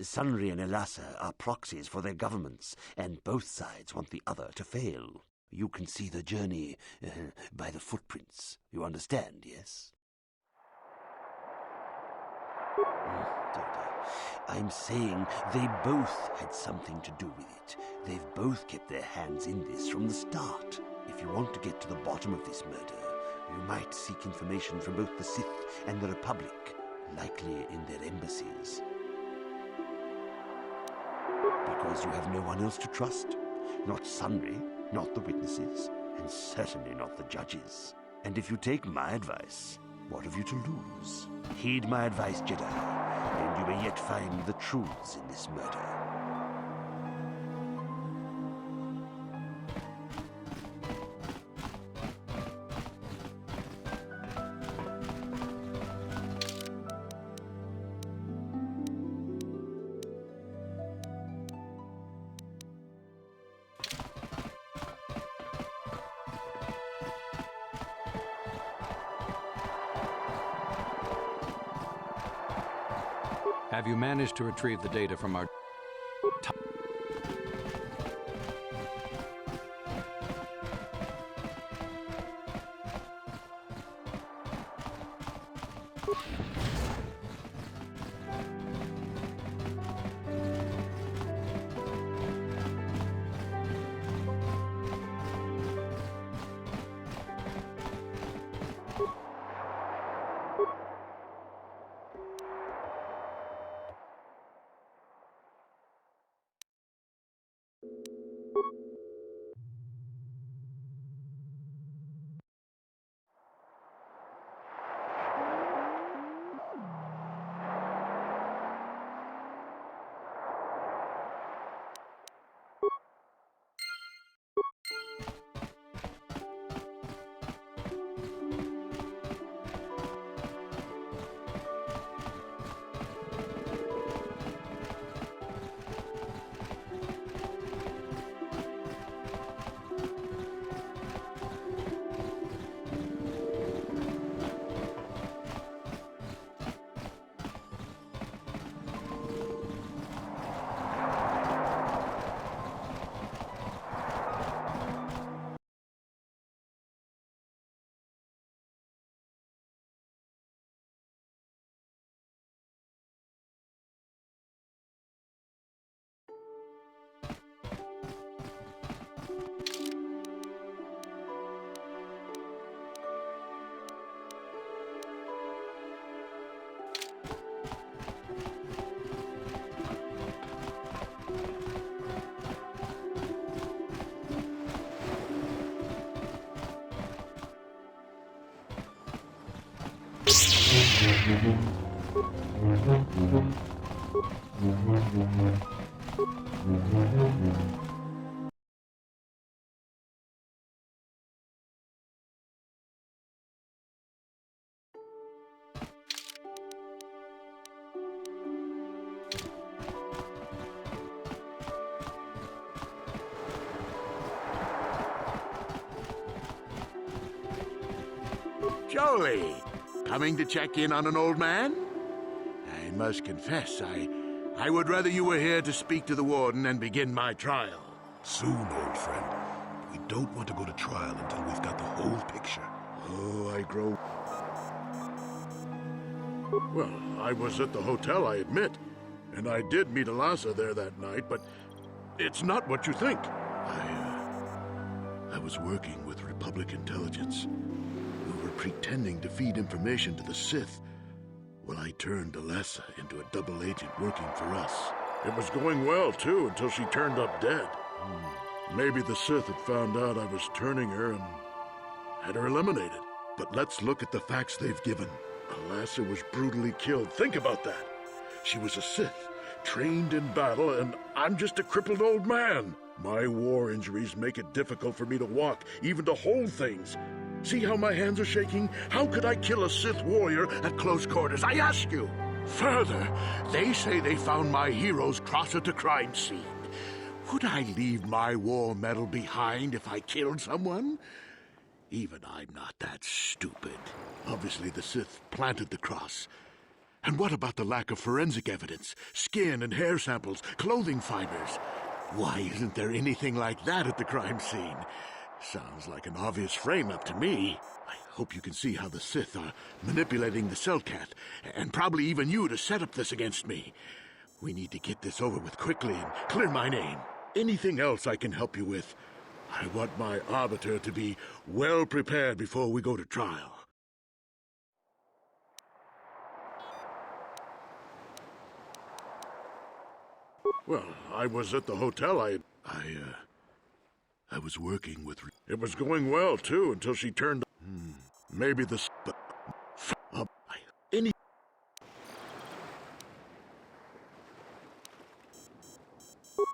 Sunry and Elassa are proxies for their governments, and both sides want the other to fail. You can see the journey by the footprints. You understand, yes? I'm saying they both had something to do with it. They've both kept their hands in this from the start. If you want to get to the bottom of this murder, you might seek information from both the Sith and the Republic, likely in their embassies. Because you have no one else to trust. Not Sunry, not the witnesses, and certainly not the judges. And if you take my advice, what have you to lose? Heed my advice, Jedi, and you may yet find the truths in this murder. Have you managed to retrieve the data from our... Jolie, coming to check in on an old man? I must confess, I would rather you were here to speak to the warden and begin my trial. Soon, old friend. We don't want to go to trial until we've got the whole picture. Oh, I grow... Well, I was at the hotel, I admit. And I did meet Alasa there that night, but it's not what you think. I was working with Republic intelligence. We were pretending to feed information to the Sith. Well, I turned Alasa into a double agent working for us. It was going well, too, until she turned up dead. Maybe the Sith had found out I was turning her and had her eliminated. But let's look at the facts they've given. Alasa was brutally killed. Think about that. She was a Sith, trained in battle, and I'm just a crippled old man. My war injuries make it difficult for me to walk, even to hold things. See how my hands are shaking? How could I kill a Sith warrior at close quarters? I ask you. Further, they say they found my heroes cross at the crime scene. Would I leave my war medal behind if I killed someone? Even I'm not that stupid. Obviously, the Sith planted the cross. And what about the lack of forensic evidence? Skin and hair samples, clothing fibers. Why isn't there anything like that at the crime scene? Sounds like an obvious frame-up to me. I hope you can see how the Sith are manipulating the Cellcath, and probably even you to set up this against me. We need to get this over with quickly and clear my name. Anything else I can help you with? I want my arbiter to be well prepared before we go to trial. Well, I was at the hotel. I was working with... It was going well, too, until she turned... Maybe the... Any...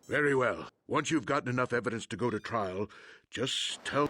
Very well. Once you've gotten enough evidence to go to trial, just tell...